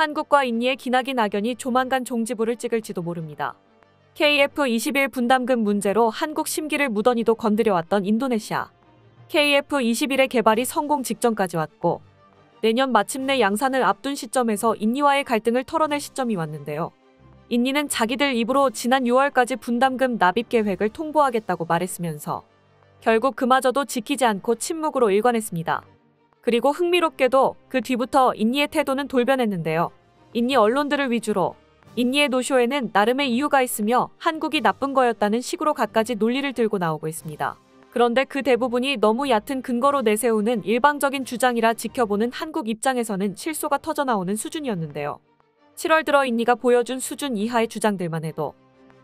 한국과 인니의 기나긴 악연이 조만간 종지부를 찍을지도 모릅니다. KF-21 분담금 문제로 한국 심기를 무던히도 건드려왔던 인도네시아. KF-21의 개발이 성공 직전까지 왔고 내년 마침내 양산을 앞둔 시점에서 인니와의 갈등을 털어낼 시점이 왔는데요. 인니는 자기들 입으로 지난 6월까지 분담금 납입 계획을 통보하겠다고 말했으면서 결국 그마저도 지키지 않고 침묵으로 일관했습니다. 그리고 흥미롭게도 그 뒤부터 인니의 태도는 돌변했는데요. 인니 언론들을 위주로 인니의 노쇼에는 나름의 이유가 있으며 한국이 나쁜 거였다는 식으로 갖가지 논리를 들고 나오고 있습니다. 그런데 그 대부분이 너무 얕은 근거로 내세우는 일방적인 주장이라 지켜보는 한국 입장에서는 실소가 터져나오는 수준이었는데요. 7월 들어 인니가 보여준 수준 이하의 주장들만 해도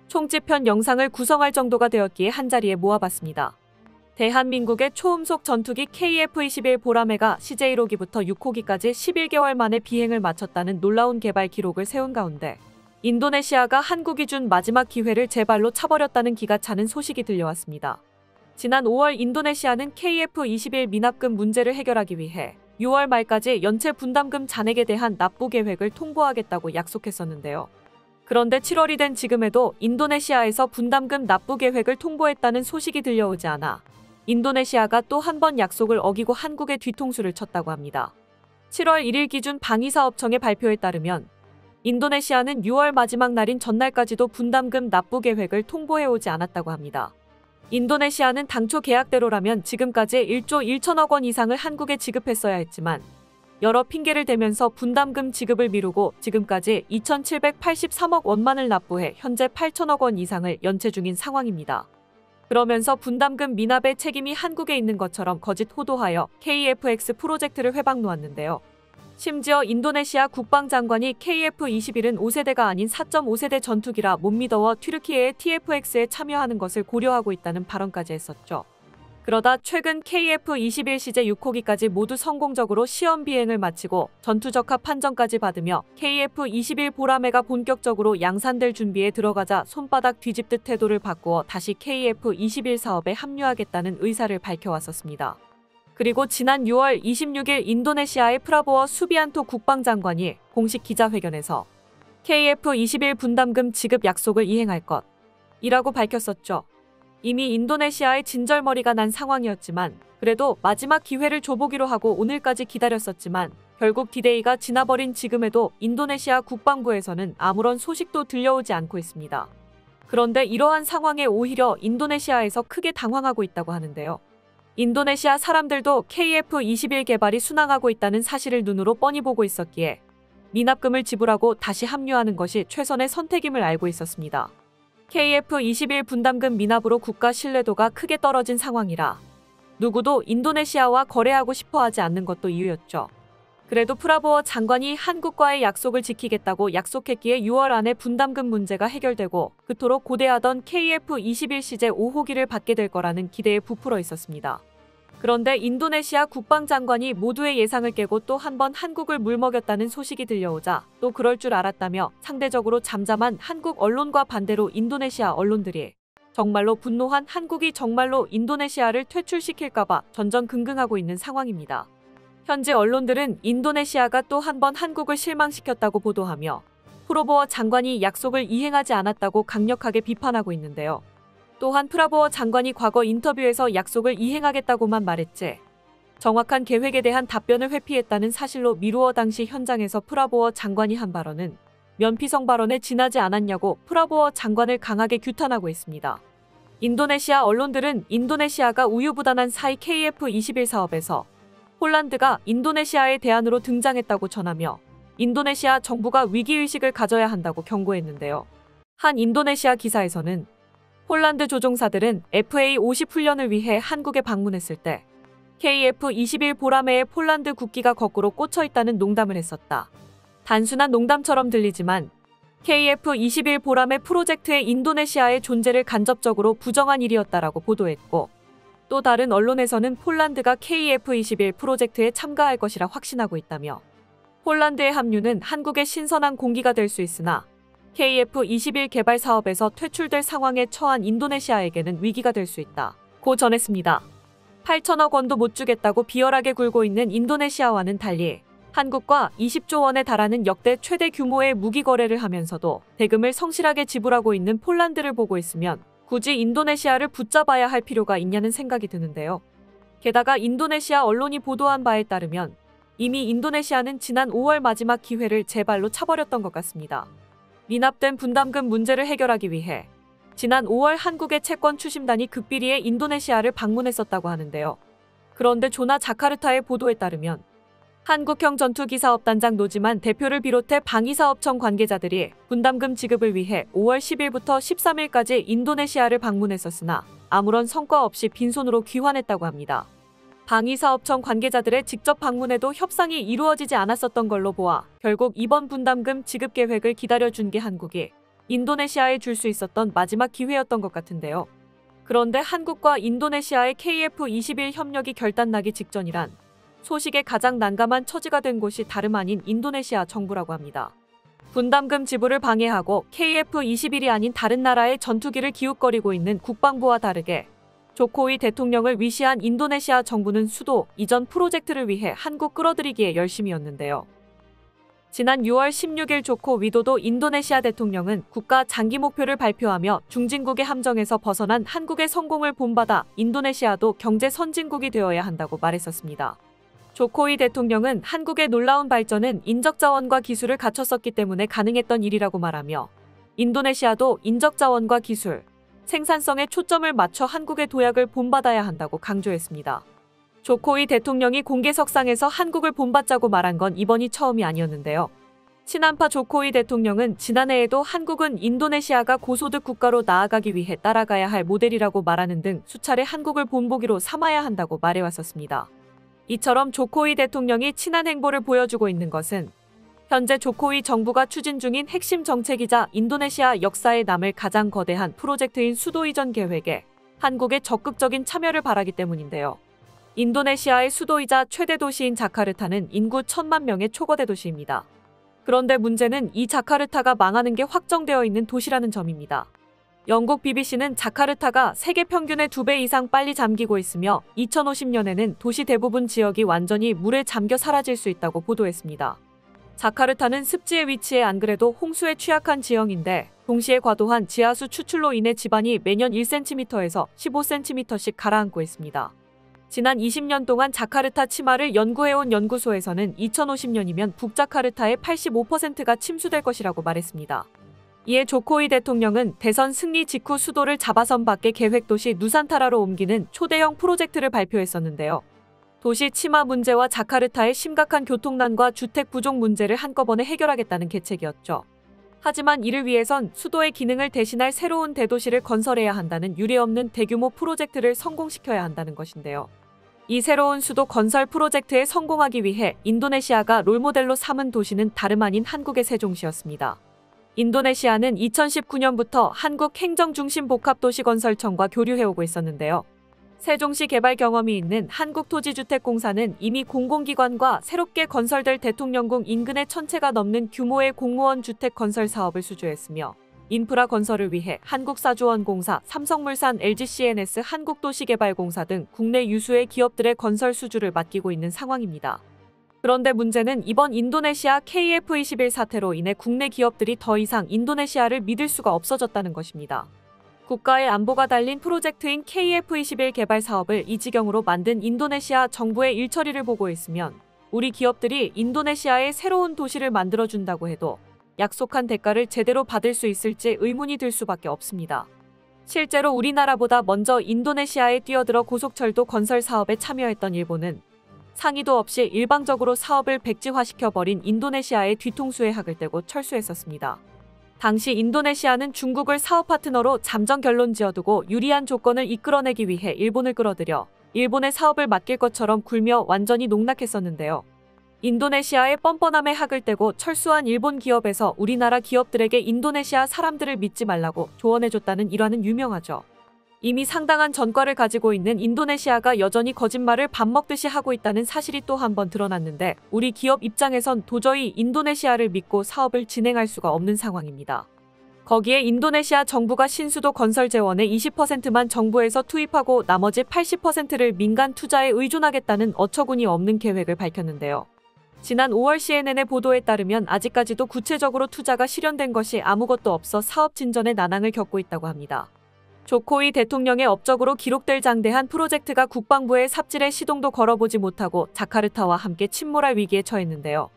총집편 영상을 구성할 정도가 되었기에 한자리에 모아봤습니다. 대한민국의 초음속 전투기 KF-21 보라매가 CJ1호기부터 6호기까지 11개월 만에 비행을 마쳤다는 놀라운 개발 기록을 세운 가운데 인도네시아가 한국이 준 마지막 기회를 제 발로 차버렸다는 기가 차는 소식이 들려왔습니다. 지난 5월 인도네시아는 KF-21 미납금 문제를 해결하기 위해 6월 말까지 연체 분담금 잔액에 대한 납부 계획을 통보하겠다고 약속했었는데요. 그런데 7월이 된 지금에도 인도네시아에서 분담금 납부 계획을 통보했다는 소식이 들려오지 않아 인도네시아가 또 한 번 약속을 어기고 한국의 뒤통수를 쳤다고 합니다. 7월 1일 기준 방위사업청의 발표에 따르면 인도네시아는 6월 마지막 날인 전날까지도 분담금 납부 계획을 통보해오지 않았다고 합니다. 인도네시아는 당초 계약대로라면 지금까지 1조 1천억 원 이상을 한국에 지급했어야 했지만 여러 핑계를 대면서 분담금 지급을 미루고 지금까지 2,783억 원만을 납부해 현재 8천억 원 이상을 연체 중인 상황입니다. 그러면서 분담금 미납의 책임이 한국에 있는 것처럼 거짓 호도하여 KF-X 프로젝트를 회방 놓았는데요. 심지어 인도네시아 국방장관이 KF-21은 5세대가 아닌 4.5세대 전투기라 못 믿어워 튀르키예의 TF-X에 참여하는 것을 고려하고 있다는 발언까지 했었죠. 그러다 최근 KF-21 시제 6호기까지 모두 성공적으로 시험 비행을 마치고 전투적합 판정까지 받으며 KF-21 보라매가 본격적으로 양산될 준비에 들어가자 손바닥 뒤집듯 태도를 바꾸어 다시 KF-21 사업에 합류하겠다는 의사를 밝혀왔었습니다. 그리고 지난 6월 26일 인도네시아의 프라보어 수비안토 국방장관이 공식 기자회견에서 KF-21 분담금 지급 약속을 이행할 것이라고 밝혔었죠. 이미 인도네시아의 진절머리가 난 상황이었지만 그래도 마지막 기회를 줘보기로 하고 오늘까지 기다렸었지만 결국 디데이가 지나버린 지금에도 인도네시아 국방부에서는 아무런 소식도 들려오지 않고 있습니다. 그런데 이러한 상황에 오히려 인도네시아에서 크게 당황하고 있다고 하는데요. 인도네시아 사람들도 KF-21 개발이 순항하고 있다는 사실을 눈으로 뻔히 보고 있었기에 미납금을 지불하고 다시 합류하는 것이 최선의 선택임을 알고 있었습니다. KF-21 분담금 미납으로 국가 신뢰도가 크게 떨어진 상황이라 누구도 인도네시아와 거래하고 싶어하지 않는 것도 이유였죠. 그래도 프라보어 장관이 한국과의 약속을 지키겠다고 약속했기에 6월 안에 분담금 문제가 해결되고 그토록 고대하던 KF-21 시제 5호기를 받게 될 거라는 기대에 부풀어 있었습니다. 그런데 인도네시아 국방장관이 모두의 예상을 깨고 또 한 번 한국을 물먹였다는 소식이 들려오자 또 그럴 줄 알았다며 상대적으로 잠잠한 한국 언론과 반대로 인도네시아 언론들이 정말로 분노한 한국이 정말로 인도네시아를 퇴출시킬까봐 전전긍긍하고 있는 상황입니다. 현재 언론들은 인도네시아가 또 한 번 한국을 실망시켰다고 보도하며 프라보어 장관이 약속을 이행하지 않았다고 강력하게 비판하고 있는데요. 또한 프라보어 장관이 과거 인터뷰에서 약속을 이행하겠다고만 말했지 정확한 계획에 대한 답변을 회피했다는 사실로 미루어 당시 현장에서 프라보어 장관이 한 발언은 면피성 발언에 지나지 않았냐고 프라보어 장관을 강하게 규탄하고 있습니다. 인도네시아 언론들은 인도네시아가 우유부단한 사이 KF-21 사업에서 폴란드가 인도네시아의 대안으로 등장했다고 전하며 인도네시아 정부가 위기의식을 가져야 한다고 경고했는데요. 한 인도네시아 기사에서는 폴란드 조종사들은 FA-50 훈련을 위해 한국에 방문했을 때 KF-21 보라매의 폴란드 국기가 거꾸로 꽂혀 있다는 농담을 했었다. 단순한 농담처럼 들리지만 KF-21 보라매 프로젝트의 인도네시아의 존재를 간접적으로 부정한 일이었다라고 보도했고 또 다른 언론에서는 폴란드가 KF-21 프로젝트에 참가할 것이라 확신하고 있다며 폴란드의 합류는 한국의 신선한 공기가 될 수 있으나 KF-21 개발 사업에서 퇴출될 상황에 처한 인도네시아에게는 위기가 될 수 있다고 전했습니다. 8천억 원도 못 주겠다고 비열하게 굴고 있는 인도네시아와는 달리 한국과 20조 원에 달하는 역대 최대 규모의 무기 거래를 하면서도 대금을 성실하게 지불하고 있는 폴란드를 보고 있으면 굳이 인도네시아를 붙잡아야 할 필요가 있냐는 생각이 드는데요. 게다가 인도네시아 언론이 보도한 바에 따르면 이미 인도네시아는 지난 5월 마지막 기회를 제 발로 차버렸던 것 같습니다. 미납된 분담금 문제를 해결하기 위해 지난 5월 한국의 채권 추심단이 극비리에 인도네시아를 방문했었다고 하는데요. 그런데 조나 자카르타의 보도에 따르면 한국형 전투기사업단장 노지만 대표를 비롯해 방위사업청 관계자들이 분담금 지급을 위해 5월 10일부터 13일까지 인도네시아를 방문했었으나 아무런 성과 없이 빈손으로 귀환했다고 합니다. 방위사업청 관계자들의 직접 방문에도 협상이 이루어지지 않았었던 걸로 보아 결국 이번 분담금 지급 계획을 기다려준 게 한국이 인도네시아에 줄 수 있었던 마지막 기회였던 것 같은데요. 그런데 한국과 인도네시아의 KF-21 협력이 결단나기 직전이란 소식에 가장 난감한 처지가 된 곳이 다름 아닌 인도네시아 정부라고 합니다. 분담금 지불을 방해하고 KF-21이 아닌 다른 나라의 전투기를 기웃거리고 있는 국방부와 다르게 조코위 대통령을 위시한 인도네시아 정부는 수도 이전 프로젝트를 위해 한국 끌어들이기에 열심이었는데요. 지난 6월 16일 조코 위도도 인도네시아 대통령은 국가 장기 목표를 발표하며 중진국의 함정에서 벗어난 한국의 성공을 본받아 인도네시아도 경제 선진국이 되어야 한다고 말했었습니다. 조코위 대통령은 한국의 놀라운 발전은 인적자원과 기술을 갖췄었기 때문에 가능했던 일이라고 말하며 인도네시아도 인적자원과 기술, 생산성에 초점을 맞춰 한국의 도약을 본받아야 한다고 강조했습니다. 조코위 대통령이 공개석상에서 한국을 본받자고 말한 건 이번이 처음이 아니었는데요. 친한파 조코위 대통령은 지난해에도 한국은 인도네시아가 고소득 국가로 나아가기 위해 따라가야 할 모델이라고 말하는 등 수차례 한국을 본보기로 삼아야 한다고 말해왔었습니다. 이처럼 조코위 대통령이 친한 행보를 보여주고 있는 것은 현재 조코위 정부가 추진 중인 핵심 정책이자 인도네시아 역사에 남을 가장 거대한 프로젝트인 수도 이전 계획에 한국의 적극적인 참여를 바라기 때문인데요. 인도네시아의 수도이자 최대 도시인 자카르타는 인구 1,000만 명의 초거대 도시입니다. 그런데 문제는 이 자카르타가 망하는 게 확정되어 있는 도시라는 점입니다. 영국 BBC는 자카르타가 세계 평균의 2배 이상 빨리 잠기고 있으며 2050년에는 도시 대부분 지역이 완전히 물에 잠겨 사라질 수 있다고 보도했습니다. 자카르타는 습지에 위치해 안 그래도 홍수에 취약한 지형인데 동시에 과도한 지하수 추출로 인해 지반이 매년 1cm에서 15cm씩 가라앉고 있습니다. 지난 20년 동안 자카르타 치마를 연구해온 연구소에서는 2050년이면 북자카르타의 85%가 침수될 것이라고 말했습니다. 이에 조코위 대통령은 대선 승리 직후 수도를 자바섬 밖의 계획도시 누산타라로 옮기는 초대형 프로젝트를 발표했었는데요. 도시 치마 문제와 자카르타의 심각한 교통난과 주택 부족 문제를 한꺼번에 해결하겠다는 계책이었죠. 하지만 이를 위해선 수도의 기능을 대신할 새로운 대도시를 건설해야 한다는 유례없는 대규모 프로젝트를 성공시켜야 한다는 것인데요. 이 새로운 수도 건설 프로젝트에 성공하기 위해 인도네시아가 롤모델로 삼은 도시는 다름 아닌 한국의 세종시였습니다. 인도네시아는 2019년부터 한국행정중심복합도시건설청과 교류해오고 있었는데요. 세종시 개발 경험이 있는 한국토지주택공사는 이미 공공기관과 새롭게 건설될 대통령궁 인근의 1,000채가 넘는 규모의 공무원 주택 건설 사업을 수주했으며 인프라 건설을 위해 한국사주원공사, 삼성물산, LGCNS, 한국도시개발공사 등 국내 유수의 기업들의 건설 수주를 맡기고 있는 상황입니다. 그런데 문제는 이번 인도네시아 KF-21 사태로 인해 국내 기업들이 더 이상 인도네시아를 믿을 수가 없어졌다는 것입니다. 국가의 안보가 달린 프로젝트인 KF-21 개발 사업을 이 지경으로 만든 인도네시아 정부의 일처리를 보고 있으면 우리 기업들이 인도네시아에 새로운 도시를 만들어준다고 해도 약속한 대가를 제대로 받을 수 있을지 의문이 들 수밖에 없습니다. 실제로 우리나라보다 먼저 인도네시아에 뛰어들어 고속철도 건설 사업에 참여했던 일본은 상의도 없이 일방적으로 사업을 백지화시켜버린 인도네시아의 뒤통수에 학을 떼고 철수했었습니다. 당시 인도네시아는 중국을 사업 파트너로 잠정 결론 지어두고 유리한 조건을 이끌어내기 위해 일본을 끌어들여 일본의 사업을 맡길 것처럼 굴며 완전히 농락했었는데요. 인도네시아의 뻔뻔함에 학을 떼고 철수한 일본 기업에서 우리나라 기업들에게 인도네시아 사람들을 믿지 말라고 조언해줬다는 일화는 유명하죠. 이미 상당한 전과를 가지고 있는 인도네시아가 여전히 거짓말을 밥 먹듯이 하고 있다는 사실이 또 한 번 드러났는데 우리 기업 입장에선 도저히 인도네시아를 믿고 사업을 진행할 수가 없는 상황입니다. 거기에 인도네시아 정부가 신수도 건설 재원의 20%만 정부에서 투입하고 나머지 80%를 민간 투자에 의존하겠다는 어처구니 없는 계획을 밝혔는데요. 지난 5월 CNN의 보도에 따르면 아직까지도 구체적으로 투자가 실현된 것이 아무것도 없어 사업 진전에 난항을 겪고 있다고 합니다. 조코이 대통령의 업적으로 기록될 장대한 프로젝트가 국방부의 삽질에 시동도 걸어보지 못하고 자카르타와 함께 침몰할 위기에 처했는데요.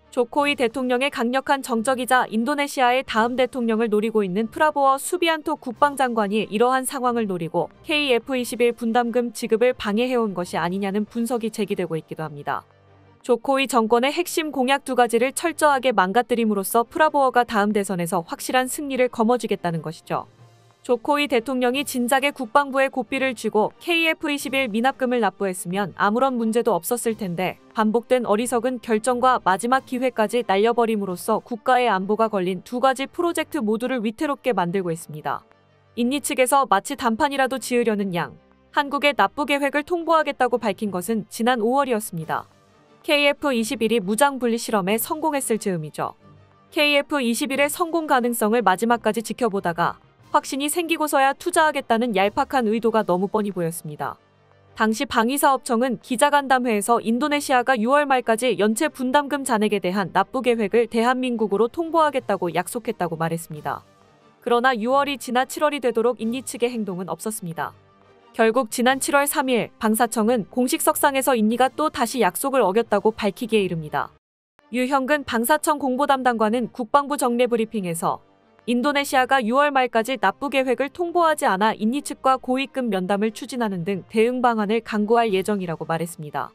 조코이 대통령의 강력한 정적이자 인도네시아의 다음 대통령을 노리고 있는 프라보워 수비안토 국방장관이 이러한 상황을 노리고 KF-21 분담금 지급을 방해해온 것이 아니냐는 분석이 제기되고 있기도 합니다. 조코이 정권의 핵심 공약 2가지를 철저하게 망가뜨림으로써 프라보워가 다음 대선에서 확실한 승리를 거머쥐겠다는 것이죠. 조코이 대통령이 진작에 국방부에 고삐를 쥐고 KF-21 미납금을 납부했으면 아무런 문제도 없었을 텐데 반복된 어리석은 결정과 마지막 기회까지 날려버림으로써 국가의 안보가 걸린 2가지 프로젝트 모두를 위태롭게 만들고 있습니다. 인니 측에서 마치 단판이라도 지으려는 양 한국의 납부 계획을 통보하겠다고 밝힌 것은 지난 5월이었습니다. KF-21이 무장 분리 실험에 성공했을 즈음이죠. KF-21의 성공 가능성을 마지막까지 지켜보다가 확신이 생기고서야 투자하겠다는 얄팍한 의도가 너무 뻔히 보였습니다. 당시 방위사업청은 기자간담회에서 인도네시아가 6월 말까지 연체 분담금 잔액에 대한 납부 계획을 대한민국으로 통보하겠다고 약속했다고 말했습니다. 그러나 6월이 지나 7월이 되도록 인니 측의 행동은 없었습니다. 결국 지난 7월 3일 방사청은 공식석상에서 인니가 또 다시 약속을 어겼다고 밝히기에 이릅니다. 유형근 방사청 공보담당관은 국방부 정례 브리핑에서 인도네시아가 6월 말까지 납부 계획을 통보하지 않아 인니 측과 고위급 면담을 추진하는 등 대응 방안을 강구할 예정이라고 말했습니다.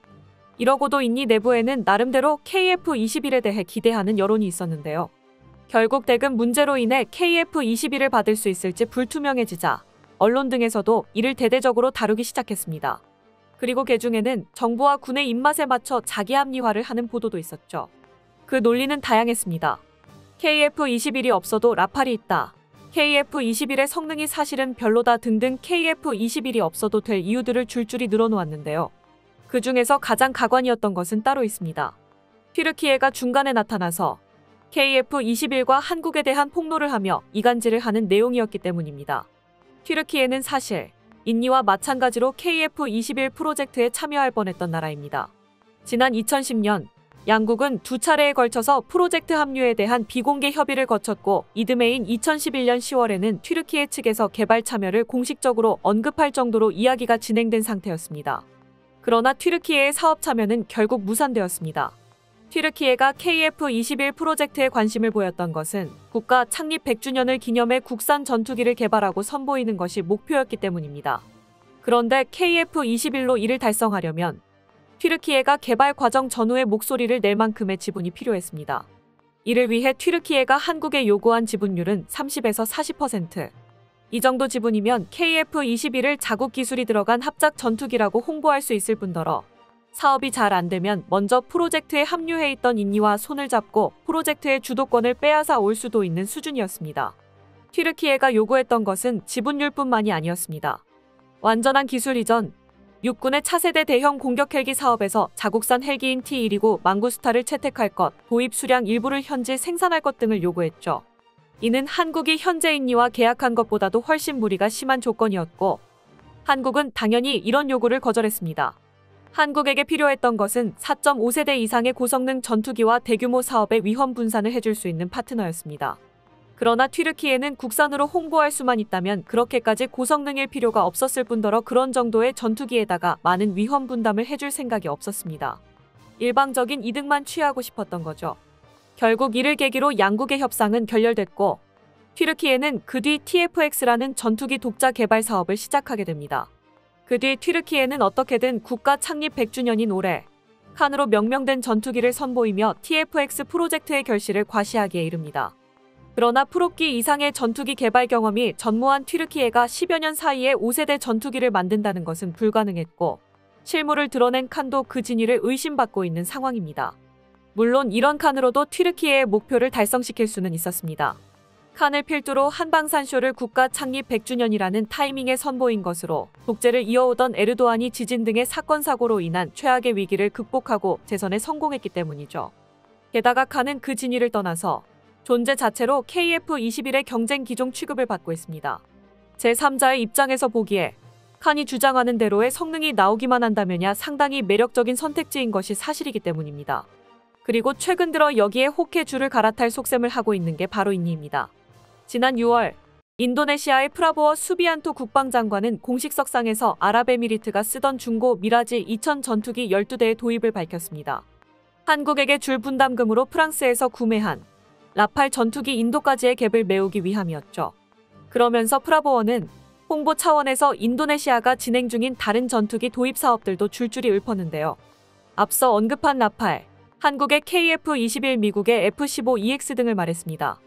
이러고도 인니 내부에는 나름대로 KF-21에 대해 기대하는 여론이 있었는데요. 결국 대금 문제로 인해 KF-21을 받을 수 있을지 불투명해지자 언론 등에서도 이를 대대적으로 다루기 시작했습니다. 그리고 그중에는 정부와 군의 입맛에 맞춰 자기 합리화를 하는 보도도 있었죠. 그 논리는 다양했습니다. KF-21이 없어도 라팔이 있다. KF-21의 성능이 사실은 별로다 등등 KF-21이 없어도 될 이유들을 줄줄이 늘어놓았는데요. 그 중에서 가장 가관이었던 것은 따로 있습니다. 튀르키예가 중간에 나타나서 KF-21과 한국에 대한 폭로를 하며 이간질을 하는 내용이었기 때문입니다. 튀르키예는 사실 인니와 마찬가지로 KF-21 프로젝트에 참여할 뻔했던 나라입니다. 지난 2010년 양국은 2차례에 걸쳐서 프로젝트 합류에 대한 비공개 협의를 거쳤고 이듬해인 2011년 10월에는 튀르키예 측에서 개발 참여를 공식적으로 언급할 정도로 이야기가 진행된 상태였습니다. 그러나 튀르키예의 사업 참여는 결국 무산되었습니다. 튀르키예가 KF-21 프로젝트에 관심을 보였던 것은 국가 창립 100주년을 기념해 국산 전투기를 개발하고 선보이는 것이 목표였기 때문입니다. 그런데 KF-21로 이를 달성하려면 튀르키예가 개발 과정 전후의 목소리를 낼 만큼의 지분이 필요했습니다. 이를 위해 튀르키예가 한국에 요구한 지분율은 30에서 40%. 이 정도 지분이면 KF-21을 자국 기술이 들어간 합작 전투기라고 홍보할 수 있을 뿐더러 사업이 잘 안되면 먼저 프로젝트에 합류해 있던 인니와 손을 잡고 프로젝트의 주도권을 빼앗아 올 수도 있는 수준이었습니다. 튀르키예가 요구했던 것은 지분율뿐만이 아니었습니다. 완전한 기술 이전, 육군의 차세대 대형 공격 헬기 사업에서 자국산 헬기인 T-129 망구스타를 채택할 것, 도입 수량 일부를 현지 생산할 것 등을 요구했죠. 이는 한국이 현재 인니와 계약한 것보다도 훨씬 무리가 심한 조건이었고 한국은 당연히 이런 요구를 거절했습니다. 한국에게 필요했던 것은 4.5세대 이상의 고성능 전투기와 대규모 사업의 위험 분산을 해줄 수 있는 파트너였습니다. 그러나 튀르키예는 국산으로 홍보할 수만 있다면 그렇게까지 고성능일 필요가 없었을 뿐더러 그런 정도의 전투기에다가 많은 위험 분담을 해줄 생각이 없었습니다. 일방적인 이득만 취하고 싶었던 거죠. 결국 이를 계기로 양국의 협상은 결렬됐고 튀르키예는 그 뒤 TFX라는 전투기 독자 개발 사업을 시작하게 됩니다. 그 뒤 튀르키예는 어떻게든 국가 창립 100주년인 올해 칸으로 명명된 전투기를 선보이며 TFX 프로젝트의 결실을 과시하기에 이릅니다. 그러나 프로끼 이상의 전투기 개발 경험이 전무한 튀르키예가 10여 년 사이에 5세대 전투기를 만든다는 것은 불가능했고 실물을 드러낸 칸도 그 진위를 의심받고 있는 상황입니다. 물론 이런 칸으로도 튀르키예의 목표를 달성시킬 수는 있었습니다. 칸을 필두로 한방산쇼를 국가 창립 100주년이라는 타이밍에 선보인 것으로 독재를 이어오던 에르도안이 지진 등의 사건 사고로 인한 최악의 위기를 극복하고 재선에 성공했기 때문이죠. 게다가 칸은 그 진위를 떠나서 존재 자체로 KF-21의 경쟁 기종 취급을 받고 있습니다. 제3자의 입장에서 보기에 칸이 주장하는 대로의 성능이 나오기만 한다면야 상당히 매력적인 선택지인 것이 사실이기 때문입니다. 그리고 최근 들어 여기에 혹해 줄을 갈아탈 속셈을 하고 있는 게 바로 인니입니다. 지난 6월 인도네시아의 프라보워 수비안토 국방장관은 공식석상에서 아랍에미리트가 쓰던 중고 미라지 2000 전투기 12대의 도입을 밝혔습니다. 한국에게 줄 분담금으로 프랑스에서 구매한 라팔 전투기 인도까지의 갭을 메우기 위함이었죠. 그러면서 프라보워는 홍보 차원에서 인도네시아가 진행 중인 다른 전투기 도입 사업들도 줄줄이 읊었는데요. 앞서 언급한 라팔, 한국의 KF-21, 미국의 F-15EX 등을 말했습니다.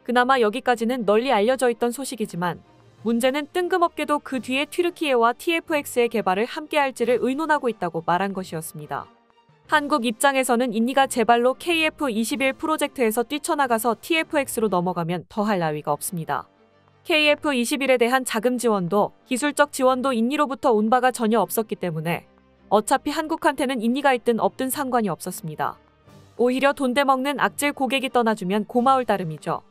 그나마 여기까지는 널리 알려져 있던 소식이지만 문제는 뜬금없게도 그 뒤에 튀르키예와 TFX의 개발을 함께할지를 의논하고 있다고 말한 것이었습니다. 한국 입장에서는 인니가 제발로 KF-21 프로젝트에서 뛰쳐나가서 TFX로 넘어가면 더할 나위가 없습니다. KF-21에 대한 자금 지원도 기술적 지원도 인니로부터 온 바가 전혀 없었기 때문에 어차피 한국한테는 인니가 있든 없든 상관이 없었습니다. 오히려 돈대먹는 악질 고객이 떠나주면 고마울 따름이죠.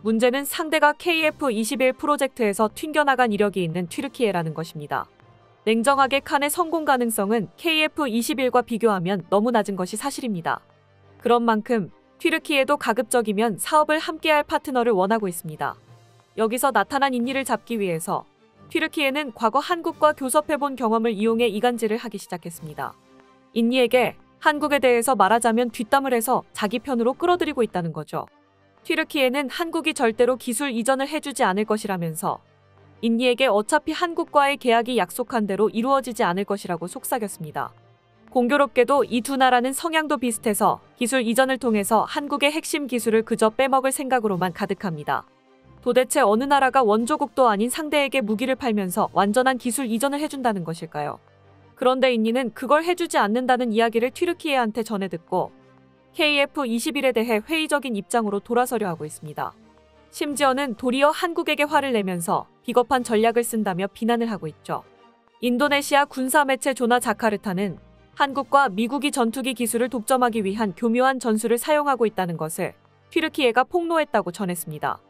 문제는 상대가 KF-21 프로젝트에서 튕겨나간 이력이 있는 튀르키예라는 것입니다. 냉정하게 칸의 성공 가능성은 KF-21과 비교하면 너무 낮은 것이 사실입니다. 그런 만큼 튀르키예도 가급적이면 사업을 함께할 파트너를 원하고 있습니다. 여기서 나타난 인니를 잡기 위해서 튀르키예는 과거 한국과 교섭해본 경험을 이용해 이간질을 하기 시작했습니다. 인니에게 한국에 대해서 말하자면 뒷담을 해서 자기 편으로 끌어들이고 있다는 거죠. 튀르키예는 한국이 절대로 기술 이전을 해주지 않을 것이라면서 인니에게 어차피 한국과의 계약이 약속한 대로 이루어지지 않을 것이라고 속삭였습니다. 공교롭게도 이 두 나라는 성향도 비슷해서 기술 이전을 통해서 한국의 핵심 기술을 그저 빼먹을 생각으로만 가득합니다. 도대체 어느 나라가 원조국도 아닌 상대에게 무기를 팔면서 완전한 기술 이전을 해준다는 것일까요? 그런데 인니는 그걸 해주지 않는다는 이야기를 튀르키예한테 전해 듣고 KF-21에 대해 회의적인 입장으로 돌아서려 하고 있습니다. 심지어는 도리어 한국에게 화를 내면서 비겁한 전략을 쓴다며 비난을 하고 있죠. 인도네시아 군사매체 조나 자카르타는 한국과 미국이 전투기 기술을 독점하기 위한 교묘한 전술을 사용하고 있다는 것을 튀르키예가 폭로했다고 전했습니다.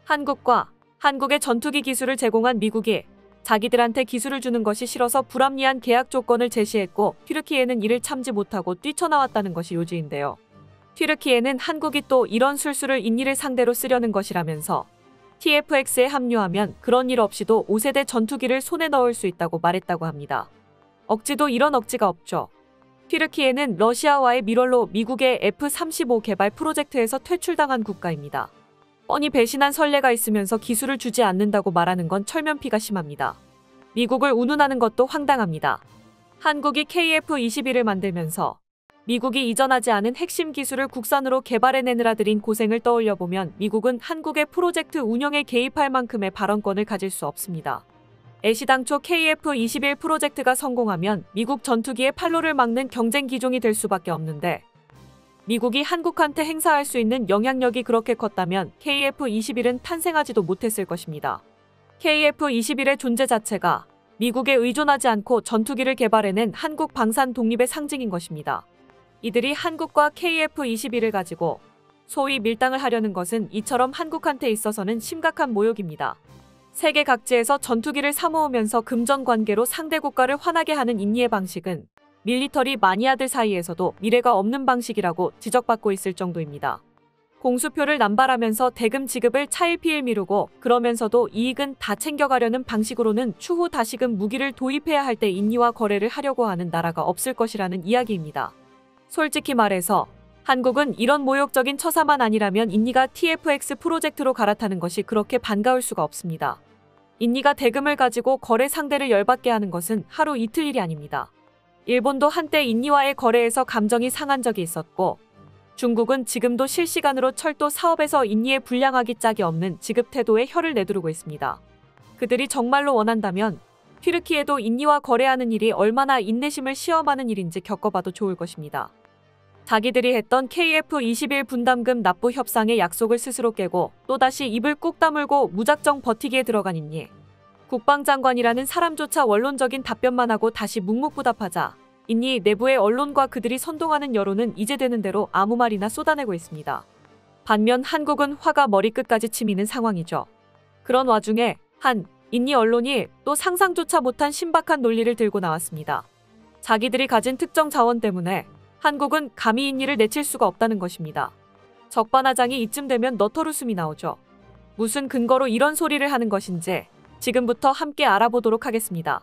한국과 한국의 전투기 기술을 제공한 미국이 자기들한테 기술을 주는 것이 싫어서 불합리한 계약 조건을 제시했고 튀르키예는 이를 참지 못하고 뛰쳐나왔다는 것이 요지인데요. 튀르키예는 한국이 또 이런 술수를 인니를 상대로 쓰려는 것이라면서 TFX에 합류하면 그런 일 없이도 5세대 전투기를 손에 넣을 수 있다고 말했다고 합니다. 억지도 이런 억지가 없죠. 튀르키예는 러시아와의 밀월로 미국의 F-35 개발 프로젝트에서 퇴출당한 국가입니다. 뻔히 배신한 선례가 있으면서 기술을 주지 않는다고 말하는 건 철면피가 심합니다. 미국을 운운하는 것도 황당합니다. 한국이 KF-21을 만들면서 미국이 이전하지 않은 핵심 기술을 국산으로 개발해내느라 들인 고생을 떠올려보면 미국은 한국의 프로젝트 운영에 개입할 만큼의 발언권을 가질 수 없습니다. 애시당초 KF-21 프로젝트가 성공하면 미국 전투기의 판로를 막는 경쟁 기종이 될 수밖에 없는데 미국이 한국한테 행사할 수 있는 영향력이 그렇게 컸다면 KF-21은 탄생하지도 못했을 것입니다. KF-21의 존재 자체가 미국에 의존하지 않고 전투기를 개발해낸 한국 방산 독립의 상징인 것입니다. 이들이 한국과 KF-21을 가지고 소위 밀당을 하려는 것은 이처럼 한국한테 있어서는 심각한 모욕입니다. 세계 각지에서 전투기를 사모으면서 금전 관계로 상대 국가를 화나게 하는 인니의 방식은 밀리터리 마니아들 사이에서도 미래가 없는 방식이라고 지적받고 있을 정도입니다. 공수표를 남발하면서 대금 지급을 차일피일 미루고 그러면서도 이익은 다 챙겨가려는 방식으로는 추후 다시금 무기를 도입해야 할 때 인니와 거래를 하려고 하는 나라가 없을 것이라는 이야기입니다. 솔직히 말해서 한국은 이런 모욕적인 처사만 아니라면 인니가 TFX 프로젝트로 갈아타는 것이 그렇게 반가울 수가 없습니다. 인니가 대금을 가지고 거래 상대를 열받게 하는 것은 하루 이틀 일이 아닙니다. 일본도 한때 인니와의 거래에서 감정이 상한 적이 있었고 중국은 지금도 실시간으로 철도 사업에서 인니의 불량하기 짝이 없는 지급 태도에 혀를 내두르고 있습니다. 그들이 정말로 원한다면 튀르키예도 인니와 거래하는 일이 얼마나 인내심을 시험하는 일인지 겪어봐도 좋을 것입니다. 자기들이 했던 KF-21 분담금 납부 협상의 약속을 스스로 깨고 또다시 입을 꾹 다물고 무작정 버티기에 들어간 인니. 국방장관이라는 사람조차 원론적인 답변만 하고 다시 묵묵부답하자 인니 내부의 언론과 그들이 선동하는 여론은 이제 되는 대로 아무 말이나 쏟아내고 있습니다. 반면 한국은 화가 머리끝까지 치미는 상황이죠. 그런 와중에 한 인니 언론이 또 상상조차 못한 신박한 논리를 들고 나왔습니다. 자기들이 가진 특정 자원 때문에 한국은 감히 인니를 내칠 수가 없다는 것입니다. 적반하장이 이쯤 되면 너털웃음이 나오죠. 무슨 근거로 이런 소리를 하는 것인지 지금부터 함께 알아보도록 하겠습니다.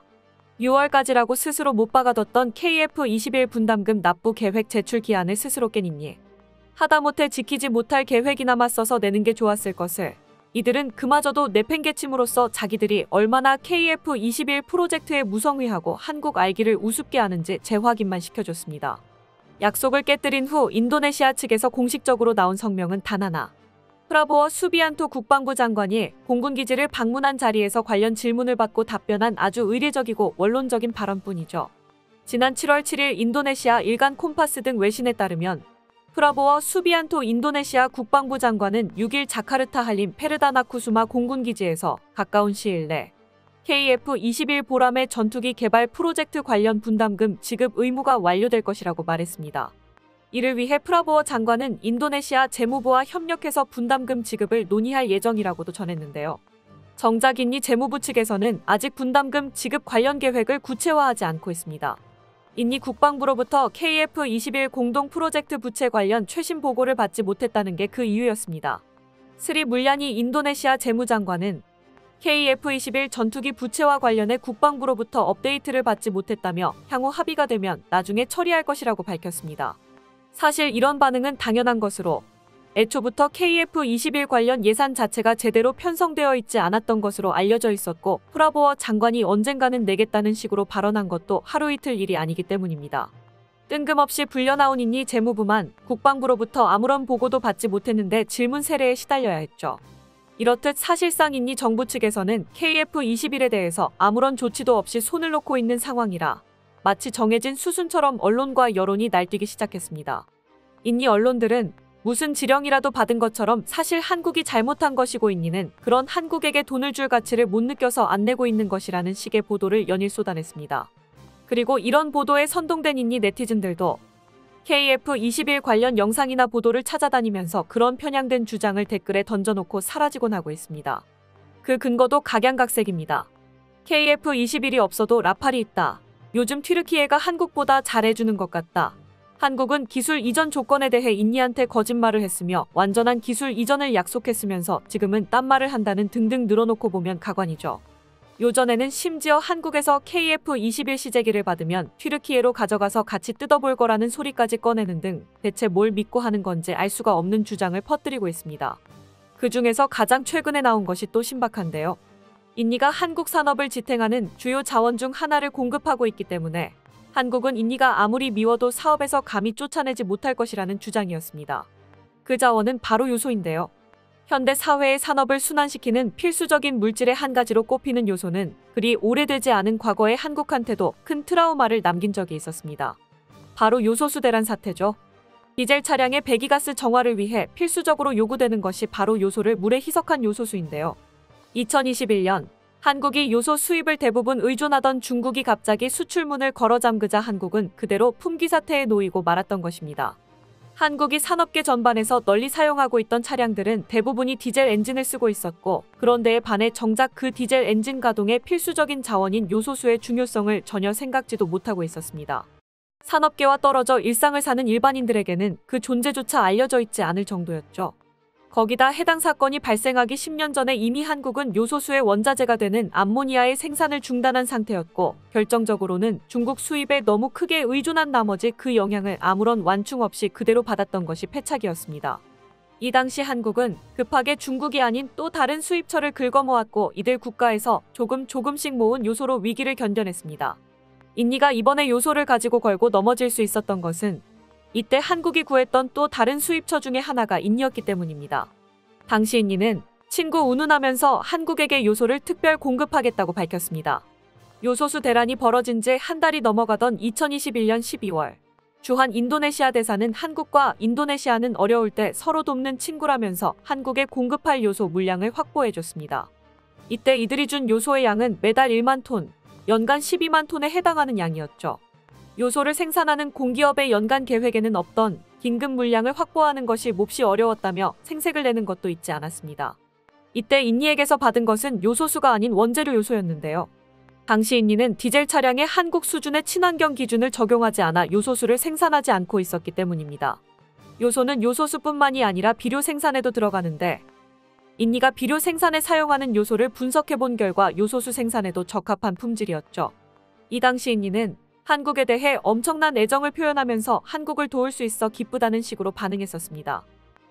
6월까지라고 스스로 못 박아뒀던 KF21 분담금 납부 계획 제출 기한을 스스로 깬 인니. 하다못해 지키지 못할 계획이나마 써서 내는 게 좋았을 것을 이들은 그마저도 내팽개침으로써 자기들이 얼마나 KF21 프로젝트에 무성의하고 한국 알기를 우습게 하는지 재확인만 시켜줬습니다. 약속을 깨뜨린 후 인도네시아 측에서 공식적으로 나온 성명은 단 하나. 프라보워 수비안토 국방부 장관이 공군기지를 방문한 자리에서 관련 질문을 받고 답변한 아주 의례적이고 원론적인 발언뿐이죠. 지난 7월 7일 인도네시아 일간 콤파스 등 외신에 따르면 프라보워 수비안토 인도네시아 국방부 장관은 6일 자카르타 할림 페르다나쿠수마 공군기지에서 가까운 시일 내 KF-21 보람의 전투기 개발 프로젝트 관련 분담금 지급 의무가 완료될 것이라고 말했습니다. 이를 위해 프라보워 장관은 인도네시아 재무부와 협력해서 분담금 지급을 논의할 예정이라고도 전했는데요. 정작 인니 재무부 측에서는 아직 분담금 지급 관련 계획을 구체화하지 않고 있습니다. 인니 국방부로부터 KF-21 공동 프로젝트 부채 관련 최신 보고를 받지 못했다는 게 그 이유였습니다. 스리 물야니 인도네시아 재무장관은 KF-21 전투기 부채와 관련해 국방부로부터 업데이트를 받지 못했다며 향후 합의가 되면 나중에 처리할 것이라고 밝혔습니다. 사실 이런 반응은 당연한 것으로 애초부터 KF-21 관련 예산 자체가 제대로 편성되어 있지 않았던 것으로 알려져 있었고 프라보워 장관이 언젠가는 내겠다는 식으로 발언한 것도 하루 이틀 일이 아니기 때문입니다. 뜬금없이 불려나온 인니 재무부만 국방부로부터 아무런 보고도 받지 못했는데 질문 세례에 시달려야 했죠. 이렇듯 사실상 인니 정부 측에서는 KF-21에 대해서 아무런 조치도 없이 손을 놓고 있는 상황이라 마치 정해진 수순처럼 언론과 여론이 날뛰기 시작했습니다. 인니 언론들은 무슨 지령이라도 받은 것처럼 사실 한국이 잘못한 것이고 인니는 그런 한국에게 돈을 줄 가치를 못 느껴서 안 내고 있는 것이라는 식의 보도를 연일 쏟아냈습니다. 그리고 이런 보도에 선동된 인니 네티즌들도 KF-21 관련 영상이나 보도를 찾아다니면서 그런 편향된 주장을 댓글에 던져놓고 사라지곤 하고 있습니다. 그 근거도 각양각색입니다. KF-21이 없어도 라팔이 있다. 요즘 튀르키예가 한국보다 잘해주는 것 같다. 한국은 기술 이전 조건에 대해 인니한테 거짓말을 했으며 완전한 기술 이전을 약속했으면서 지금은 딴말을 한다는 등등 늘어놓고 보면 가관이죠. 요전에는 심지어 한국에서 KF-21 시제기를 받으면 튀르키예로 가져가서 같이 뜯어볼 거라는 소리까지 꺼내는 등 대체 뭘 믿고 하는 건지 알 수가 없는 주장을 퍼뜨리고 있습니다. 그 중에서 가장 최근에 나온 것이 또 신박한데요. 인니가 한국 산업을 지탱하는 주요 자원 중 하나를 공급하고 있기 때문에 한국은 인니가 아무리 미워도 사업에서 감히 쫓아내지 못할 것이라는 주장이었습니다. 그 자원은 바로 요소인데요. 현대 사회의 산업을 순환시키는 필수적인 물질의 한 가지로 꼽히는 요소는 그리 오래되지 않은 과거에 한국한테도 큰 트라우마를 남긴 적이 있었습니다. 바로 요소수 대란 사태죠. 디젤 차량의 배기가스 정화를 위해 필수적으로 요구되는 것이 바로 요소를 물에 희석한 요소수인데요. 2021년 한국이 요소 수입을 대부분 의존하던 중국이 갑자기 수출문을 걸어 잠그자 한국은 그대로 품귀 사태에 놓이고 말았던 것입니다. 한국이 산업계 전반에서 널리 사용하고 있던 차량들은 대부분이 디젤 엔진을 쓰고 있었고 그런 데에 반해 정작 그 디젤 엔진 가동의 필수적인 자원인 요소수의 중요성을 전혀 생각지도 못하고 있었습니다. 산업계와 떨어져 일상을 사는 일반인들에게는 그 존재조차 알려져 있지 않을 정도였죠. 거기다 해당 사건이 발생하기 10년 전에 이미 한국은 요소수의 원자재가 되는 암모니아의 생산을 중단한 상태였고 결정적으로는 중국 수입에 너무 크게 의존한 나머지 그 영향을 아무런 완충 없이 그대로 받았던 것이 패착이었습니다. 이 당시 한국은 급하게 중국이 아닌 또 다른 수입처를 긁어모았고 이들 국가에서 조금씩 모은 요소로 위기를 견뎌냈습니다. 인니가 이번에 요소를 가지고 걸고 넘어질 수 있었던 것은 이때 한국이 구했던 또 다른 수입처 중에 하나가 인니였기 때문입니다. 당시 인니는 친구 운운하면서 한국에게 요소를 특별 공급하겠다고 밝혔습니다. 요소수 대란이 벌어진 지 한 달이 넘어가던 2021년 12월 주한 인도네시아 대사는 한국과 인도네시아는 어려울 때 서로 돕는 친구라면서 한국에 공급할 요소 물량을 확보해줬습니다. 이때 이들이 준 요소의 양은 매달 1만 톤, 연간 12만 톤에 해당하는 양이었죠. 요소를 생산하는 공기업의 연간 계획에는 없던 긴급 물량을 확보하는 것이 몹시 어려웠다며 생색을 내는 것도 잊지 않았습니다. 이때 인니에게서 받은 것은 요소수가 아닌 원재료 요소였는데요. 당시 인니는 디젤 차량에 한국 수준의 친환경 기준을 적용하지 않아 요소수를 생산하지 않고 있었기 때문입니다. 요소는 요소수뿐만이 아니라 비료 생산에도 들어가는데 인니가 비료 생산에 사용하는 요소를 분석해본 결과 요소수 생산에도 적합한 품질이었죠. 이 당시 인니는 한국에 대해 엄청난 애정을 표현하면서 한국을 도울 수 있어 기쁘다는 식으로 반응했었습니다.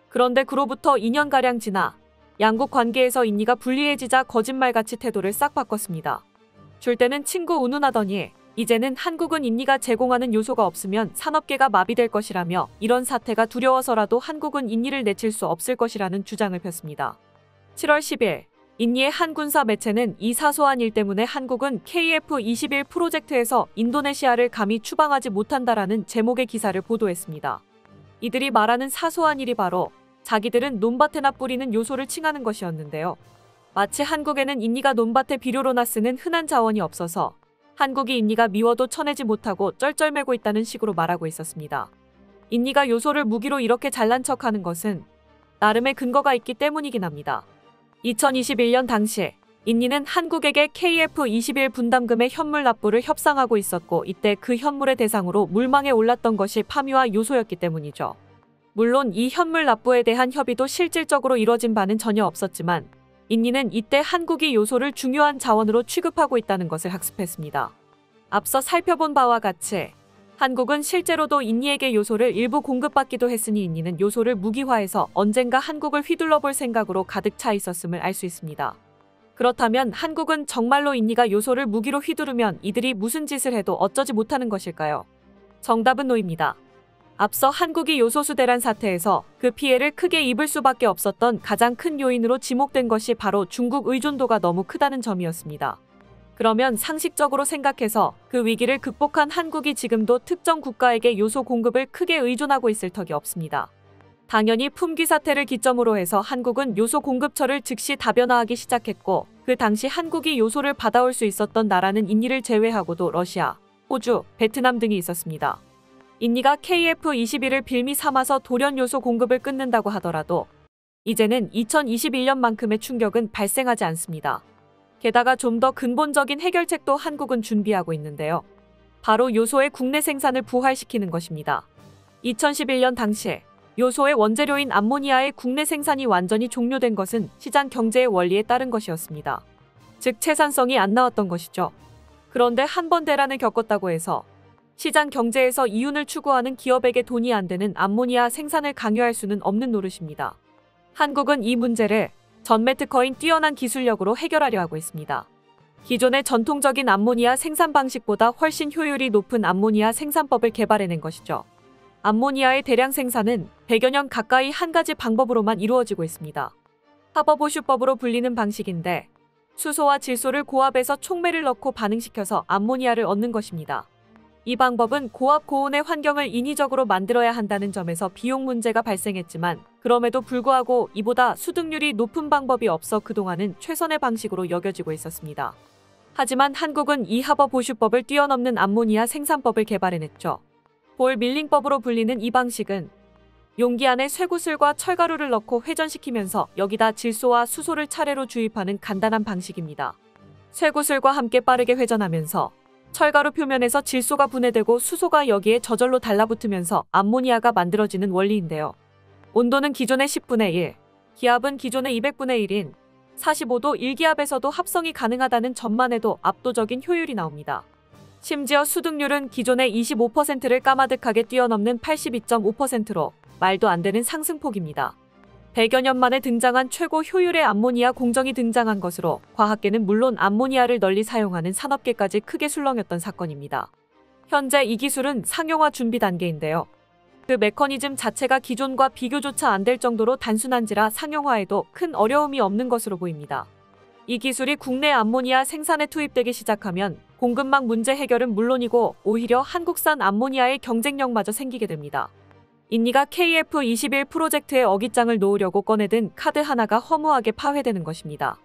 그런데 그로부터 2년가량 지나 양국 관계에서 인니가 불리해지자 거짓말같이 태도를 싹 바꿨습니다. 줄 때는 친구 운운하더니 이제는 한국은 인니가 제공하는 요소가 없으면 산업계가 마비될 것이라며 이런 사태가 두려워서라도 한국은 인니를 내칠 수 없을 것이라는 주장을 폈습니다. 7월 10일 인니의 한 군사 매체는 이 사소한 일 때문에 한국은 KF-21 프로젝트에서 인도네시아를 감히 추방하지 못한다라는 제목의 기사를 보도했습니다. 이들이 말하는 사소한 일이 바로 자기들은 논밭에나 뿌리는 요소를 칭하는 것이었는데요. 마치 한국에는 인니가 논밭에 비료로나 쓰는 흔한 자원이 없어서 한국이 인니가 미워도 쳐내지 못하고 쩔쩔매고 있다는 식으로 말하고 있었습니다. 인니가 요소를 무기로 이렇게 잘난 척하는 것은 나름의 근거가 있기 때문이긴 합니다. 2021년 당시 인니는 한국에게 KF-21 분담금의 현물 납부를 협상하고 있었고 이때 그 현물의 대상으로 물망에 올랐던 것이 파묘와 요소였기 때문이죠. 물론 이 현물 납부에 대한 협의도 실질적으로 이뤄진 바는 전혀 없었지만 인니는 이때 한국이 요소를 중요한 자원으로 취급하고 있다는 것을 학습했습니다. 앞서 살펴본 바와 같이 한국은 실제로도 인니에게 요소를 일부 공급받기도 했으니 인니는 요소를 무기화해서 언젠가 한국을 휘둘러 볼 생각으로 가득 차 있었음을 알 수 있습니다. 그렇다면 한국은 정말로 인니가 요소를 무기로 휘두르면 이들이 무슨 짓을 해도 어쩌지 못하는 것일까요? 정답은 노입니다. 앞서 한국이 요소수 대란 사태에서 그 피해를 크게 입을 수밖에 없었던 가장 큰 요인으로 지목된 것이 바로 중국 의존도가 너무 크다는 점이었습니다. 그러면 상식적으로 생각해서 그 위기를 극복한 한국이 지금도 특정 국가에게 요소 공급을 크게 의존하고 있을 턱이 없습니다. 당연히 품귀 사태를 기점으로 해서 한국은 요소 공급처를 즉시 다변화하기 시작했고 그 당시 한국이 요소를 받아올 수 있었던 나라는 인니를 제외하고도 러시아, 호주, 베트남 등이 있었습니다. 인니가 KF-21을 빌미 삼아서 돌연 요소 공급을 끊는다고 하더라도 이제는 2021년만큼의 충격은 발생하지 않습니다. 게다가 좀 더 근본적인 해결책도 한국은 준비하고 있는데요. 바로 요소의 국내 생산을 부활시키는 것입니다. 2011년 당시 요소의 원재료인 암모니아의 국내 생산이 완전히 종료된 것은 시장 경제의 원리에 따른 것이었습니다. 즉 채산성이 안 나왔던 것이죠. 그런데 한 번 대란을 겪었다고 해서 시장 경제에서 이윤을 추구하는 기업에게 돈이 안 되는 암모니아 생산을 강요할 수는 없는 노릇입니다. 한국은 이 문제를 전매 특허인 뛰어난 기술력으로 해결하려 하고 있습니다. 기존의 전통적인 암모니아 생산 방식보다 훨씬 효율이 높은 암모니아 생산법을 개발해낸 것이죠. 암모니아의 대량 생산은 100여 년 가까이 한 가지 방법으로만 이루어지고 있습니다. 하버보슈법으로 불리는 방식인데 수소와 질소를 고압해서 촉매를 넣고 반응시켜서 암모니아를 얻는 것입니다. 이 방법은 고압 고온의 환경을 인위적으로 만들어야 한다는 점에서 비용 문제가 발생했지만 그럼에도 불구하고 이보다 수득률이 높은 방법이 없어 그동안은 최선의 방식으로 여겨지고 있었습니다. 하지만 한국은 이 하버보슈법을 뛰어넘는 암모니아 생산법을 개발해냈죠. 볼 밀링법으로 불리는 이 방식은 용기 안에 쇠구슬과 철가루를 넣고 회전시키면서 여기다 질소와 수소를 차례로 주입하는 간단한 방식입니다. 쇠구슬과 함께 빠르게 회전하면서 철가루 표면에서 질소가 분해되고 수소가 여기에 저절로 달라붙으면서 암모니아가 만들어지는 원리인데요. 온도는 기존의 10분의 1, 기압은 기존의 200분의 1인 45도 1기압에서도 합성이 가능하다는 점만 해도 압도적인 효율이 나옵니다. 심지어 수득률은 기존의 25%를 까마득하게 뛰어넘는 82.5%로 말도 안 되는 상승폭입니다. 100여 년 만에 등장한 최고 효율의 암모니아 공정이 등장한 것으로 과학계는 물론 암모니아를 널리 사용하는 산업계까지 크게 술렁였던 사건입니다. 현재 이 기술은 상용화 준비 단계인데요. 그 메커니즘 자체가 기존과 비교조차 안 될 정도로 단순한지라 상용화에도 큰 어려움이 없는 것으로 보입니다. 이 기술이 국내 암모니아 생산에 투입되기 시작하면 공급망 문제 해결은 물론이고 오히려 한국산 암모니아의 경쟁력마저 생기게 됩니다. 인니가 KF-21 프로젝트에 어깃장을 놓으려고 꺼내든 카드 하나가 허무하게 파회되는 것입니다.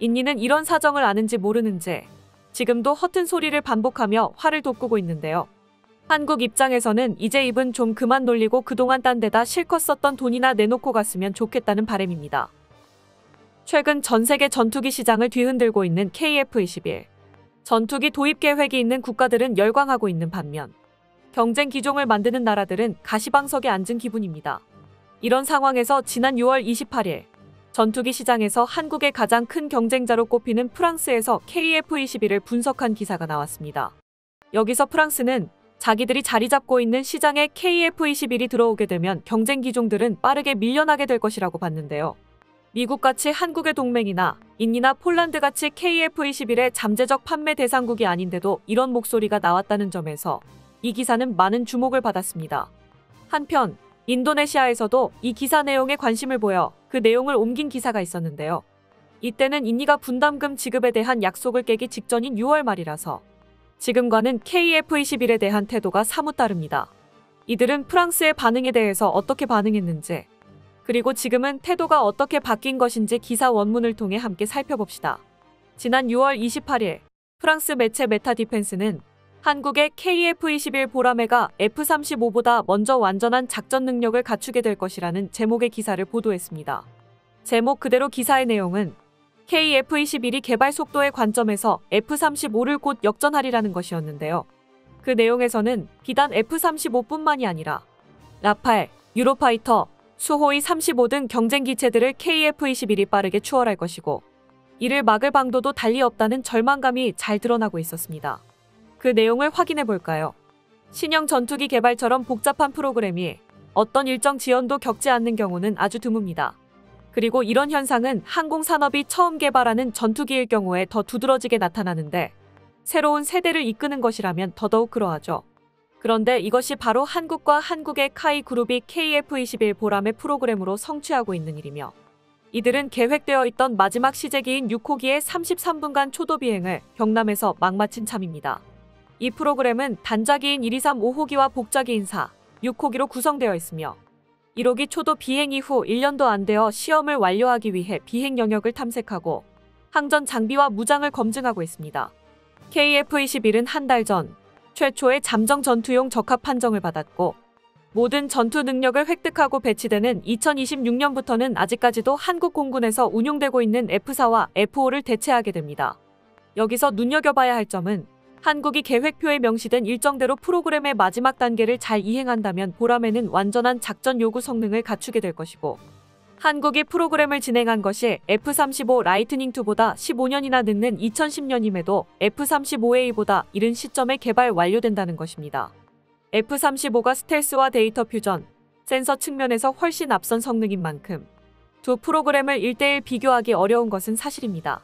인니는 이런 사정을 아는지 모르는지 지금도 허튼 소리를 반복하며 화를 돋구고 있는데요. 한국 입장에서는 이제 입은 좀 그만 돌리고 그동안 딴 데다 실컷 썼던 돈이나 내놓고 갔으면 좋겠다는 바람입니다. 최근 전 세계 전투기 시장을 뒤흔들고 있는 KF-21. 전투기 도입 계획이 있는 국가들은 열광하고 있는 반면 경쟁 기종을 만드는 나라들은 가시방석에 앉은 기분입니다. 이런 상황에서 지난 6월 28일 전투기 시장에서 한국의 가장 큰 경쟁자로 꼽히는 프랑스에서 KF-21을 분석한 기사가 나왔습니다. 여기서 프랑스는 자기들이 자리 잡고 있는 시장에 KF-21이 들어오게 되면 경쟁 기종들은 빠르게 밀려나게 될 것이라고 봤는데요. 미국같이 한국의 동맹이나 인디나 폴란드같이 KF-21의 잠재적 판매 대상국이 아닌데도 이런 목소리가 나왔다는 점에서 이 기사는 많은 주목을 받았습니다. 한편 인도네시아에서도 이 기사 내용에 관심을 보여 그 내용을 옮긴 기사가 있었는데요. 이때는 인디가 분담금 지급에 대한 약속을 깨기 직전인 6월 말이라서 지금과는 KF-21에 대한 태도가 사뭇 다릅니다. 이들은 프랑스의 반응에 대해서 어떻게 반응했는지, 그리고 지금은 태도가 어떻게 바뀐 것인지 기사 원문을 통해 함께 살펴봅시다. 지난 6월 28일 프랑스 매체 메타디펜스는 한국의 KF-21 보라매가 F-35보다 먼저 완전한 작전 능력을 갖추게 될 것이라는 제목의 기사를 보도했습니다. 제목 그대로 기사의 내용은 KF-21이 개발 속도의 관점에서 F-35를 곧 역전하리라는 것이었는데요. 그 내용에서는 비단 F-35뿐만이 아니라 라팔, 유로파이터, 수호이 35 등 경쟁 기체들을 KF-21이 빠르게 추월할 것이고 이를 막을 방도도 달리 없다는 절망감이 잘 드러나고 있었습니다. 그 내용을 확인해 볼까요? 신형 전투기 개발처럼 복잡한 프로그램이 어떤 일정 지연도 겪지 않는 경우는 아주 드뭅니다. 그리고 이런 현상은 항공산업이 처음 개발하는 전투기일 경우에 더 두드러지게 나타나는데 새로운 세대를 이끄는 것이라면 더더욱 그러하죠. 그런데 이것이 바로 한국과 한국의 카이 그룹이 KF-21 보람의 프로그램으로 성취하고 있는 일이며 이들은 계획되어 있던 마지막 시제기인 6호기의 33분간 초도 비행을 경남에서 막 마친 참입니다. 이 프로그램은 단자기인 123-5호기와 복자기인 4, 6호기로 구성되어 있으며 1호기 초도 비행 이후 1년도 안 되어 시험을 완료하기 위해 비행 영역을 탐색하고 항전 장비와 무장을 검증하고 있습니다. KF-21은 한 달 전 최초의 잠정 전투용 적합 판정을 받았고 모든 전투 능력을 획득하고 배치되는 2026년부터는 아직까지도 한국 공군에서 운용되고 있는 F4와 F5를 대체하게 됩니다. 여기서 눈여겨봐야 할 점은 한국이 계획표에 명시된 일정대로 프로그램의 마지막 단계를 잘 이행한다면 보람에는 완전한 작전 요구 성능을 갖추게 될 것이고 한국이 프로그램을 진행한 것이 F-35 라이트닝2보다 15년이나 늦는 2010년임에도 F-35A보다 이른 시점에 개발 완료된다는 것입니다. F-35가 스텔스와 데이터 퓨전, 센서 측면에서 훨씬 앞선 성능인 만큼 두 프로그램을 1대1 비교하기 어려운 것은 사실입니다.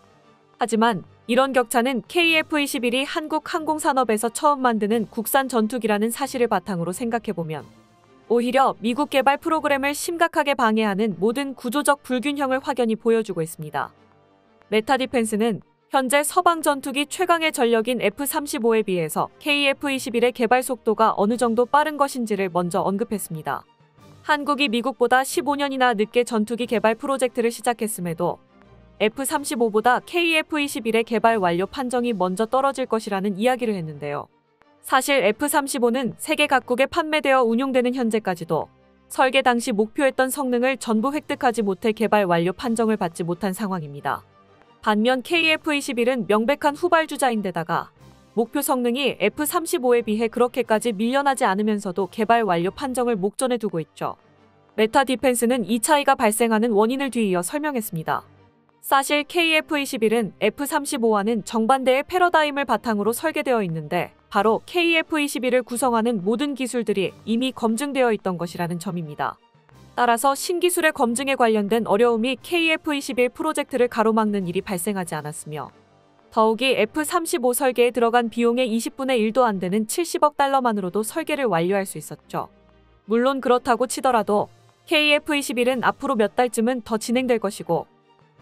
하지만 이런 격차는 KF-21이 한국 항공산업에서 처음 만드는 국산 전투기라는 사실을 바탕으로 생각해보면 오히려 미국 개발 프로그램을 심각하게 방해하는 모든 구조적 불균형을 확연히 보여주고 있습니다. 메타디펜스는 현재 서방 전투기 최강의 전력인 F-35에 비해서 KF-21의 개발 속도가 어느 정도 빠른 것인지를 먼저 언급했습니다. 한국이 미국보다 15년이나 늦게 전투기 개발 프로젝트를 시작했음에도 F-35보다 KF-21의 개발 완료 판정이 먼저 떨어질 것이라는 이야기를 했는데요. 사실 F-35는 세계 각국에 판매되어 운용되는 현재까지도 설계 당시 목표했던 성능을 전부 획득하지 못해 개발 완료 판정을 받지 못한 상황입니다. 반면 KF-21은 명백한 후발주자인데다가 목표 성능이 F-35에 비해 그렇게까지 밀려나지 않으면서도 개발 완료 판정을 목전에 두고 있죠. 메타디펜스는 이 차이가 발생하는 원인을 뒤이어 설명했습니다. 사실 KF-21은 F-35와는 정반대의 패러다임을 바탕으로 설계되어 있는데 바로 KF-21을 구성하는 모든 기술들이 이미 검증되어 있던 것이라는 점입니다. 따라서 신기술의 검증에 관련된 어려움이 KF-21 프로젝트를 가로막는 일이 발생하지 않았으며 더욱이 F-35 설계에 들어간 비용의 20분의 1도 안 되는 70억 달러만으로도 설계를 완료할 수 있었죠. 물론 그렇다고 치더라도 KF-21은 앞으로 몇 달쯤은 더 진행될 것이고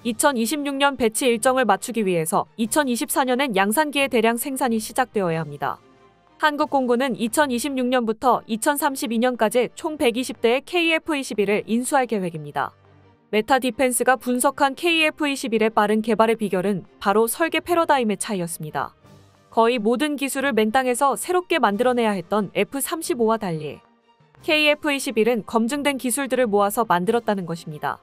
2026년 배치 일정을 맞추기 위해서 2024년엔 양산기의 대량 생산이 시작되어야 합니다. 한국 공군은 2026년부터 2032년까지 총 120대의 KF-21을 인수할 계획입니다. 메타디펜스가 분석한 KF-21의 빠른 개발의 비결은 바로 설계 패러다임의 차이였습니다. 거의 모든 기술을 맨땅에서 새롭게 만들어내야 했던 F-35와 달리 KF-21은 검증된 기술들을 모아서 만들었다는 것입니다.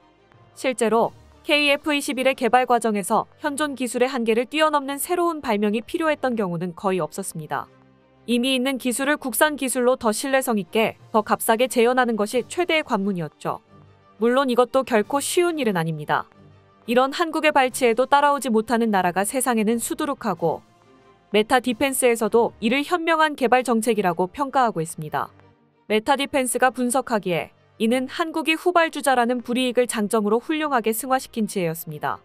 실제로 KF-21의 개발 과정에서 현존 기술의 한계를 뛰어넘는 새로운 발명이 필요했던 경우는 거의 없었습니다. 이미 있는 기술을 국산 기술로 더 신뢰성 있게, 더 값싸게 재현하는 것이 최대의 관문이었죠. 물론 이것도 결코 쉬운 일은 아닙니다. 이런 한국의 발치에도 따라오지 못하는 나라가 세상에는 수두룩하고, 메타 디펜스에서도 이를 현명한 개발 정책이라고 평가하고 있습니다. 메타 디펜스가 분석하기에 이는 한국이 후발주자라는 불이익을 장점으로 훌륭하게 승화시킨 지혜였습니다.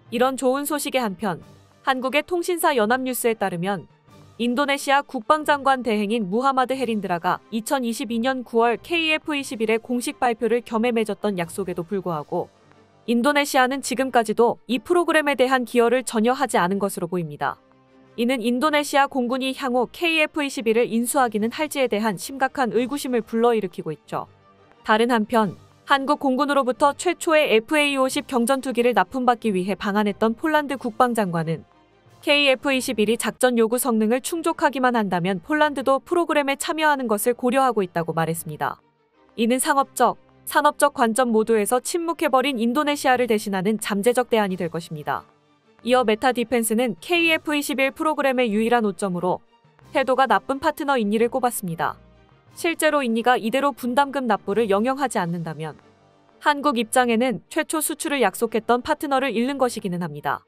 이런 좋은 소식의 한편, 한국의 통신사 연합뉴스에 따르면 인도네시아 국방장관 대행인 무하마드 헤린드라가 2022년 9월 KF-21의 공식 발표를 겸해 맺었던 약속에도 불구하고 인도네시아는 지금까지도 이 프로그램에 대한 기여를 전혀 하지 않은 것으로 보입니다. 이는 인도네시아 공군이 향후 KF-21을 인수하기는 할지에 대한 심각한 의구심을 불러일으키고 있죠. 다른 한편, 한국 공군으로부터 최초의 FA-50 경전투기를 납품받기 위해 방한했던 폴란드 국방장관은 KF-21이 작전 요구 성능을 충족하기만 한다면 폴란드도 프로그램에 참여하는 것을 고려하고 있다고 말했습니다. 이는 상업적, 산업적 관점 모두에서 침묵해버린 인도네시아를 대신하는 잠재적 대안이 될 것입니다. 이어 메타 디펜스는 KF-21 프로그램의 유일한 오점으로 태도가 나쁜 파트너 인니를 꼽았습니다. 실제로 인니가 이대로 분담금 납부를 영영하지 않는다면 한국 입장에는 최초 수출을 약속했던 파트너를 잃는 것이기는 합니다.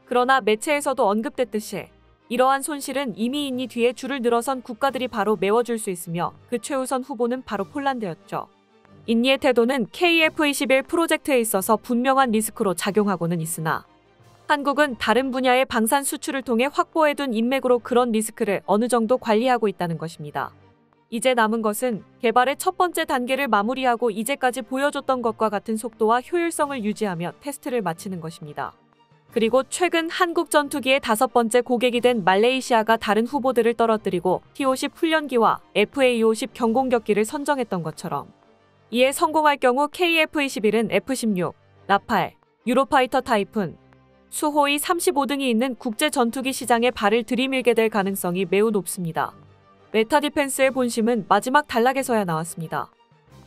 그러나 매체에서도 언급됐듯이 이러한 손실은 이미 인니 뒤에 줄을 늘어선 국가들이 바로 메워줄 수 있으며 그 최우선 후보는 바로 폴란드였죠. 인니의 태도는 KF-21 프로젝트에 있어서 분명한 리스크로 작용하고는 있으나 한국은 다른 분야의 방산 수출을 통해 확보해둔 인맥으로 그런 리스크를 어느 정도 관리하고 있다는 것입니다. 이제 남은 것은 개발의 첫 번째 단계를 마무리하고 이제까지 보여줬던 것과 같은 속도와 효율성을 유지하며 테스트를 마치는 것입니다. 그리고 최근 한국 전투기의 5번째 고객이 된 말레이시아가 다른 후보들을 떨어뜨리고 T-50 훈련기와 FA-50 경공격기를 선정했던 것처럼 이에 성공할 경우 KF-21은 F-16, 라팔, 유로파이터 타이푼, 수호이 35등이 있는 국제 전투기 시장에 발을 들이밀게 될 가능성이 매우 높습니다. 메타 디펜스의 본심은 마지막 단락에서야 나왔습니다.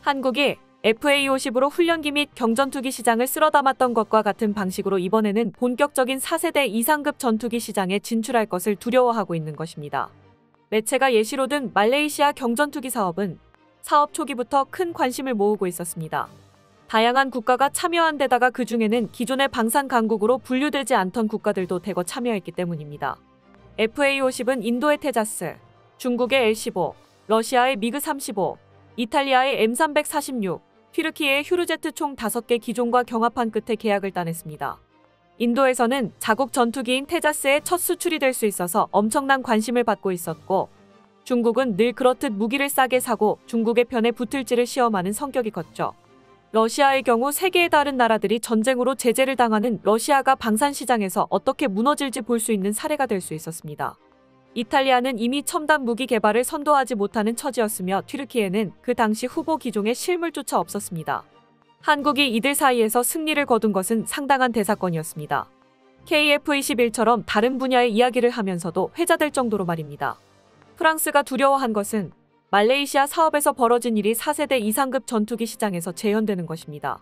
한국이 FA-50으로 훈련기 및 경전투기 시장을 쓸어담았던 것과 같은 방식으로 이번에는 본격적인 4세대 이상급 전투기 시장에 진출할 것을 두려워하고 있는 것입니다. 매체가 예시로 든 말레이시아 경전투기 사업은 사업 초기부터 큰 관심을 모으고 있었습니다. 다양한 국가가 참여한 데다가 그 중에는 기존의 방산 강국으로 분류되지 않던 국가들도 대거 참여했기 때문입니다. FA-50은 인도의 테자스, 중국의 L-15, 러시아의 미그-35, 이탈리아의 M346, 튀르키예의 휴르제트 총 5개 기종과 경합한 끝에 계약을 따냈습니다. 인도에서는 자국 전투기인 테자스의 첫 수출이 될 수 있어서 엄청난 관심을 받고 있었고 중국은 늘 그렇듯 무기를 싸게 사고 중국의 편에 붙을지를 시험하는 성격이 컸죠. 러시아의 경우 세계의 다른 나라들이 전쟁으로 제재를 당하는 러시아가 방산 시장에서 어떻게 무너질지 볼 수 있는 사례가 될 수 있었습니다. 이탈리아는 이미 첨단 무기 개발을 선도하지 못하는 처지였으며 튀르키예는 그 당시 후보 기종에 실물조차 없었습니다. 한국이 이들 사이에서 승리를 거둔 것은 상당한 대사건이었습니다. KF-21처럼 다른 분야의 이야기를 하면서도 회자될 정도로 말입니다. 프랑스가 두려워한 것은 말레이시아 사업에서 벌어진 일이 4세대 이상급 전투기 시장에서 재현되는 것입니다.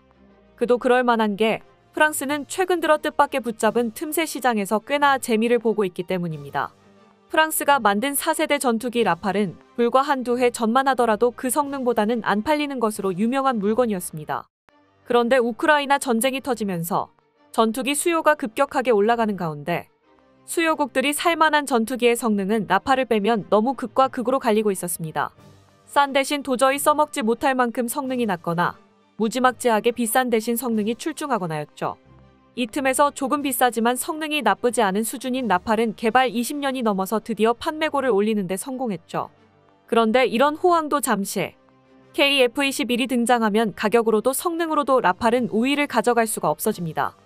그도 그럴 만한 게 프랑스는 최근 들어 뜻밖의 붙잡은 틈새 시장에서 꽤나 재미를 보고 있기 때문입니다. 프랑스가 만든 4세대 전투기 라팔은 불과 한두 해 전만 하더라도 그 성능보다는 안 팔리는 것으로 유명한 물건이었습니다. 그런데 우크라이나 전쟁이 터지면서 전투기 수요가 급격하게 올라가는 가운데 수요국들이 살만한 전투기의 성능은 라팔을 빼면 너무 극과 극으로 갈리고 있었습니다. 싼 대신 도저히 써먹지 못할 만큼 성능이 낮거나 무지막지하게 비싼 대신 성능이 출중하거나였죠. 이 틈에서 조금 비싸지만 성능이 나쁘지 않은 수준인 라팔은 개발 20년이 넘어서 드디어 판매고를 올리는 데 성공했죠. 그런데 이런 호황도 잠시, KF-21이 등장하면 가격으로도 성능으로도 라팔은 우위를 가져갈 수가 없어집니다.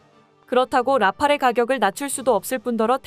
그렇다고 라팔의 가격을 낮출 수도 없을 뿐더러